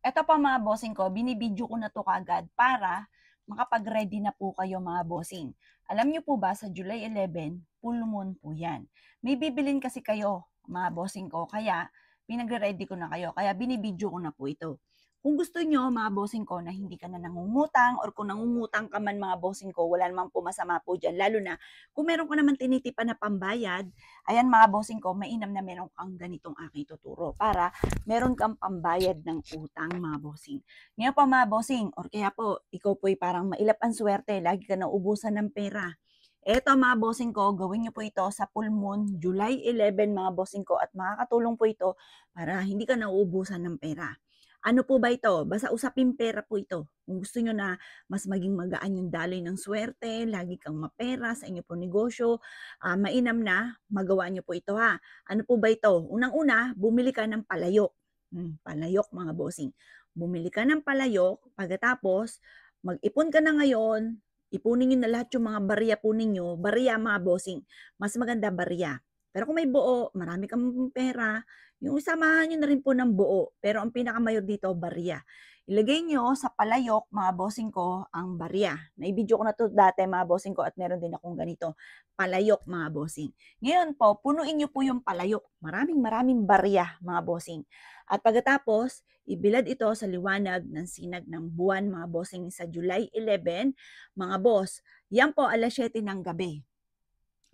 Eto pa mga bossing ko, binibidyo ko na 'to kaagad para makapag-ready na po kayo mga bossing. Alam niyo po ba sa July 11, full moon po 'yan. May bibilin kasi kayo mga bossing ko kaya pinagre-ready ko na kayo, kaya binibidyo ko na po ito. Kung gusto niyo mga bossing ko na hindi ka na nangungutang or kung nangungutang ka man mga bossing ko, wala namang po masama po diyan lalo na kung meron ka naman tinitipan na pambayad, ayan mga bossing ko, mainam na meron kang ganitong aking ituturo para meron kang pambayad ng utang mga bossing. Ngayon pa mga bossing, or kaya po, ikaw po'y parang mailap ang swerte, lagi ka nauubusan ng pera. Eto mga bossing ko, gawin niyo po ito sa full moon, July 11 mga bossing ko at makakatulong po ito para hindi ka nauubusan ng pera. Ano po ba ito? Basta usapin pera po ito. Kung gusto niyo na mas maging magaan yung daloy ng swerte, lagi kang mapera sa inyo po negosyo, mainam na magawa niyo po ito ha. Ano po ba ito? Unang-una, bumili ka ng palayok. Palayok mga bossing. Bumili ka ng palayok, pagkatapos mag-ipon ka na ngayon, ipunin niyo na lahat yung mga barya po ninyo, barya mga bossing, mas maganda barya. Pero kung may buo, marami kang pera, yung samahan niyo na rin po ng buo, pero ang pinakamayor dito barya. Ilagay niyo sa palayok mga bossing ko ang barya. Naibidyo ko na 'to dati mga bossing ko at meron din akong ganito, palayok mga bossing. Ngayon po, punuin niyo po yung palayok, maraming barya mga bossing. At pagkatapos, ibilad ito sa liwanag ng sinag ng buwan mga bossing sa July 11, mga boss. Yan po 7:00 ng gabi.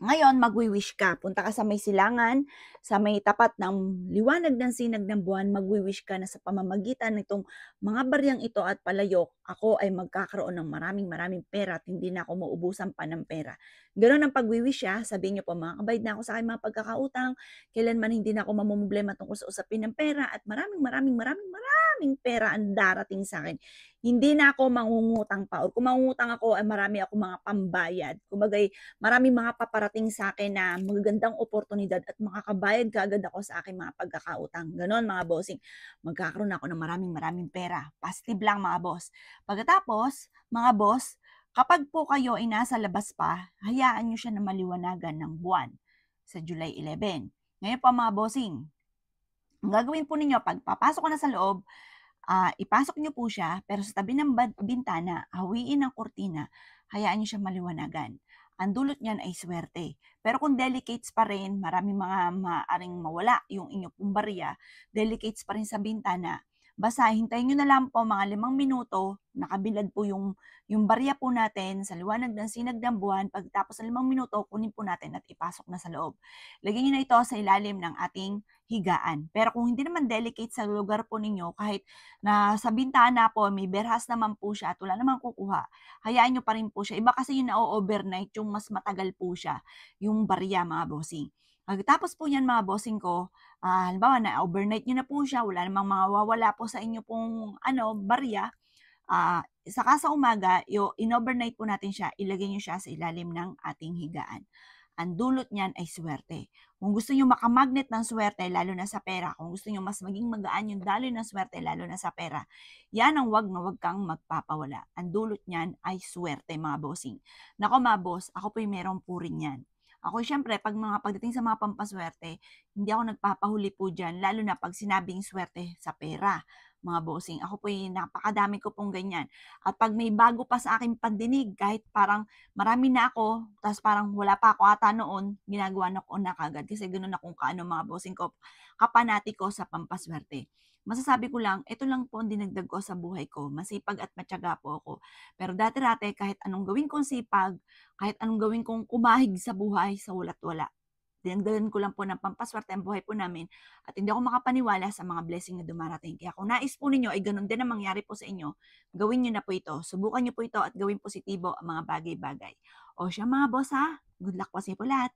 Ngayon magwi-wish ka, punta ka sa may silangan, sa may tapat ng liwanag ng sinag ng buwan, magwi-wish ka na sa pamamagitan nitong mga baryang ito at palayok, ako ay magkakaroon ng maraming pera at hindi na ako maubusan pa ng pera. Gano'n ang pagwi-wish sabihin niyo po, "Makakabayad na ako sa aking mga pagkakautang, kailanman hindi na ako mamomroblema tungkol sa usapin ng pera at maraming pera ang darating sa akin. Hindi na ako mangungutang pa or kung mangungutang ako ay marami akong mga pambayad." Kumbaga'y maraming mga paparating sa akin na magagandang oportunidad at makakabayad kaagad ako sa aking mga pagkakautang. Gano'n mga bossing. Magkakaroon ako ng maraming pera. Positive lang mga boss. Pagkatapos, mga boss, kapag po kayo ay nasa labas pa, hayaan niyo siya na maliwanagan ng buwan sa July 11. Ngayon pa mga bossing, ang gagawin po ninyo, pag papasok ko na sa loob, ipasok niyo po siya, pero sa tabi ng bintana, hawiin ang kurtina, hayaan niyo siyang maliwanagan. Ang dulot niyan ay swerte. Pero kung delicates pa rin, maraming mga maaaring mawala yung inyong pong barya, delicates pa rin sa bintana, basta hintayin niyo na lang po mga 5 minuto, nakabilad po yung barya po natin sa liwanag ng sinag ng buwan, pagkatapos ng 5 minuto, kunin po natin at ipasok na sa loob. Lagyan niyo na ito sa ilalim ng ating higaan. Pero kung hindi naman delicate sa lugar po ninyo, kahit na sa bintana po may berhas naman po siya at wala namang kukuha, hayaan niyo pa rin po siya. Iba kasi yung na-overnight, yung mas matagal po siya, yung barya mga bossing. Pagkatapos po niyan mga bossing ko, halimbawa na-overnight niyo na po siya, wala namang mawawala po sa inyo pong barya, saka sa umaga, in-overnight po natin siya, ilagay niyo siya sa ilalim ng ating higaan. Ang dulot niyan ay swerte. Kung gusto niyo makamagnet ng swerte lalo na sa pera, kung gusto niyo mas maging magaan yung daloy ng swerte lalo na sa pera, yan ang wag na wag kang magpapawala. Ang dulot niyan ay swerte mga bossing. Nako mga boss, ako po'y meron po rin yan. Ako siyempre, pagdating sa mga pampaswerte, hindi ako nagpapahuli po dyan, lalo na pag sinabing swerte sa pera, mga bossing. Ako po'y napakadami ko pong ganyan. At pag may bago pa sa aking pandinig, kahit parang marami na ako, tapos parang wala pa ako ata noon, ginagawa na ko na kagad. Kasi gano'n akong kaano mga bossing ko, kapanati ko sa pampaswerte. Masasabi ko lang, ito lang po ang dinagdag ko sa buhay ko. Masipag at matyaga po ako. Pero dati-dati, kahit anong gawin kong sipag, kahit anong gawin kong kumahig sa buhay, sa wala't wala. Dinagdagan ko lang po ng pampaswerte ang buhay po namin at hindi ako makapaniwala sa mga blessing na dumarating. Kaya kung nais po ninyo ay ganun din ang mangyari po sa inyo, gawin niyo na po ito. Subukan niyo po ito at gawin positibo ang mga bagay-bagay. O siya mga boss ha, good luck po sa inyo po lahat.